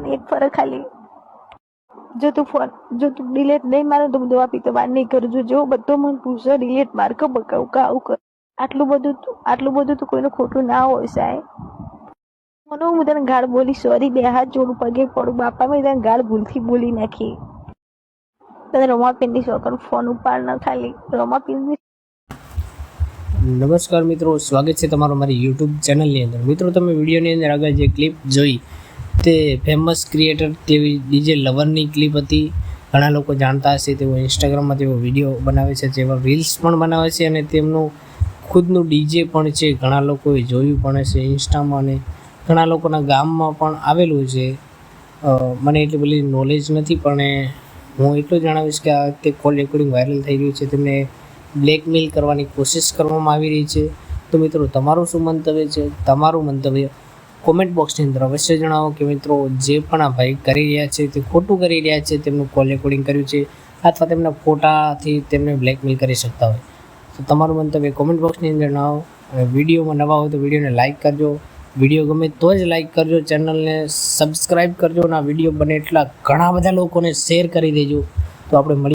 Phone એક ફરક ખાલી જો તું ડિલેટ નહીં મારો તો હું દવા પીતો વાત નહીં કરું છું. જો બધો મને પૂછો ડિલેટ માર કે બકાવ કે આવું કર. આટલું બધું તો કોઈનું ખોટું ના હોય સાહેબ. મને હું તને ગાળ બોલી, સોરી, બે હાથ જોડું, પગે પડું, બાપા મેં તને ગાળ ભૂલથી બોલી નાખી. તને રમાપીનની છોકરો ફોન ઉપાડ ન ખાલી રમાપીનની. નમસ્કાર મિત્રો, સ્વાગત છે તમારું મારી યુટ્યુબ ચેનલની અંદર. મિત્રો, તમે વિડીયોની અંદર આગળ જે ક્લિપ જોઈ તે ફેમસ ક્રિએટર તેવી ડીજે લવરની ક્લિપ હતી. ઘણા લોકો જાણતા હશે, તેઓ ઇન્સ્ટાગ્રામમાં તેઓ વિડીયો બનાવે છે, જેવા રીલ્સ પણ બનાવે છે અને તેમનું ખુદનું ડીજે પણ છે. ઘણા લોકોએ જોયું પણ છે ઇન્સ્ટામાં અને ઘણા લોકોના ગામમાં પણ આવેલું છે. મને એટલી બધી નોલેજ નથી, પણ હું એટલું જણાવીશ કે આ વખતે કોલ રેકોર્ડિંગ વાયરલ થઈ રહ્યું છે. તેમને બ્લેકમેલ કરવાની કોશિશ કરવામાં આવી રહી છે. તો મિત્રો, તમારું શું મંતવ્ય છે? તમારું મંતવ્ય કોમેન્ટ બોક્સની અંદર અવશ્ય જણાવો કે મિત્રો, જે પણ આ ભાઈ કરી રહ્યા છે તે ખોટું કરી રહ્યા છે. તેમનું કોલ રેકોર્ડિંગ કર્યું છે અથવા તેમના ફોટાથી તેમને બ્લેકમેલ કરી શકતા હોય. તો તમારું મંતવ્ય કોમેન્ટ બોક્સની અંદર જણાવો. અને વિડીયોમાં નવા હોય તો વિડીયોને લાઇક કરજો. વિડીયો ગમે તો જ લાઇક કરજો, ચેનલને સબસ્ક્રાઈબ કરજો અને આ વિડીયો બને એટલા ઘણા બધા લોકોને શેર કરી દેજો. તો આપણે